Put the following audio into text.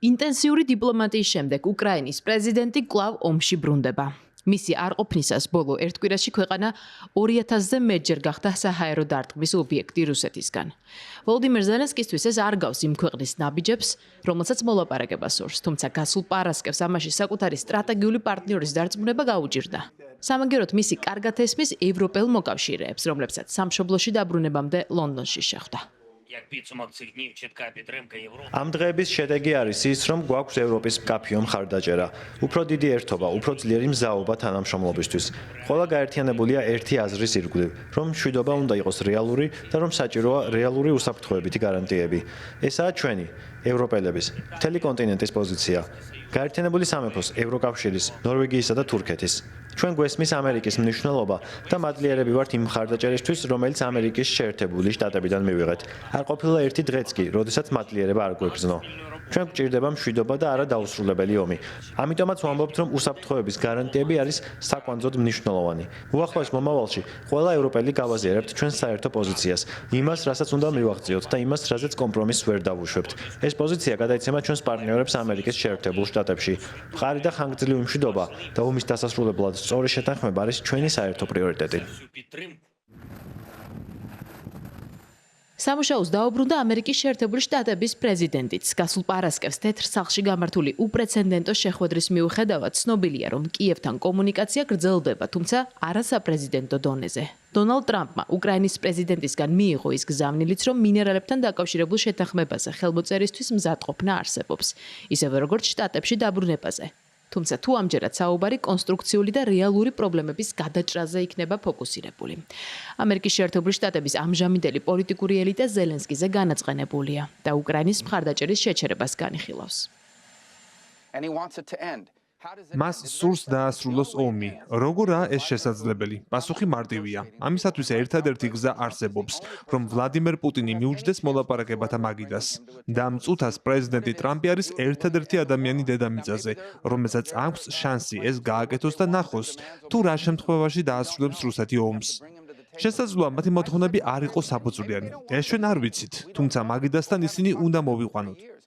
ინტენსიური დიპლომატიის შემდეგ უკრაინის პრეზიდენტი კვლავ ომში ბრუნდება. მისი არყოფნისას ბოლო ერთ კვირაში ქვეყანა 2000-ზე მეტჯერ გახდა საჰაერო დარტყმის ობიექტი რუსეთისგან. ვოლოდიმირ ზელენსკისთვის ეს არ გავს იმ ქვეყნის ნაბიჯებს, რომელსაც მოლაპარაკება სურს, თუმცა გასულ პარასკევს ამაში საკუთარი სტრატეგიული პარტნიორის დარწმუნება გაუჭირდა. სამაგიეროდ მისი კარგად ესმის ევროპელ მოკავშირეებს, რომლებსაც სამშობლოში დაბრუნებამდე ლონდონში შეხვდა. Ამ დღეების შედეგი არის ის, რომ გვაქვს ევროპის მკაფიო მხარდაჭერა, უფრო დიდი ერთობა, უფრო ძლიერი მზაობა თანამშრომლობისთვის. Ყველა გაერთიანებულია ერთი აზრის ირგვლივ, რომ მშვიდობა უნდა იყოს რეალური და რომ საჭიროა რეალური უსაფრთხოებითი გარანტიები. ესაა ჩვენი, ევროპელების, მთელი კონტინენტის პოზიცია. გაერთიანებული სამეფოს, ევროკავშირის, ნორვეგიისა და თურქეთის. ჩვენ გვესმის ამერიკის მნიშვნელობა და მადლიერები ვართ იმ მხარდაჭერისთვის, რომელიც ამერიკის შეერთებული შტატებიდან მივიღეთ. არ ყოფილა ერთი დღეც კი, როდესაც მადლიერება არ გვეგრძნო. ჩვენ გვჭირდება მშვიდობა და არა დაუსრულებელი ომი. ამიტომაც ვამბობთ, რომ უსაფრთხოების გარანტიები არის საკვანძოდ მნიშვნელოვანი. უახლოეს მომავალში ყველა ევროპელი გავაზიარებთ ჩვენს საერთო პოზიციას, იმას, რასაც უნდა მივაღწიოთ და იმას, რაზეც კომპრომისს ვერ დავუშვებთ. ეს პოზიცია გადაიცემა ჩვენს პარტნიორებს ამერიკის შეერთებულ შტატებში. მხარი და ხანგრძლივი მშვიდობა და ომის დასასრულებლად სწორი შეთანხმება არის ჩვენი საერთო პრიორიტეტი. სამუშაოს დაუბრუნდა ამერიკის შეერთებული შტატების პრეზიდენტიც. გასულ პარასკევს თეთრ სახლში გამართული უპრეცედენტო შეხვედრის მიუხედავად ცნობილია, რომ კიევთან კომუნიკაცია გრძელდება, თუმცა არა საპრეზიდენტო დონეზე. დონალდ ტრამპმა უკრაინის პრეზიდენტისგან მიიღო ის გზავნილიც, რომ მინერალებთან დაკავშირებულ შეთანხმებაზე ხელმოწერისთვის მზადყოფნა არსებობს, ისევე როგორც შტატებში დაბრუნებაზე. თუმცა თუ ამჯერად საუბარი კონსტრუქციული და რეალური პრობლემების გადაჭრაზე იქნება ფოკუსირებული. ამერიკის შეერთებული შტატების ამჟამინდელი პოლიტიკური ელიტა ზელენსკიზე განაწყენებულია და უკრაინის მხარდაჭერის შეჩერებას განიხილავს. მას სურს დაასრულოს ომი. როგორაა ეს შესაძლებელი? პასუხი მარტივია. ამისათვის ერთადერთი გზა არსებობს, რომ ვლადიმერ პუტინი მიუჯდეს მოლაპარაკებათა მაგიდას. და ამ წუთას პრეზიდენტი ტრამპი არის ერთადერთი ადამიანი დედამიწაზე, რომელსაც აქვს შანსი ეს გააკეთოს და ნახოს, თუ რა შემთხვევაში დაასრულებს რუსეთი ომს. შესაძლოა მათი მოთხოვნები არ იყოს საფუძვლიანი. ეს ჩვენ არ ვიცით, თუმცა მაგიდასთან ისინი უნდა მოვიყვანოთ.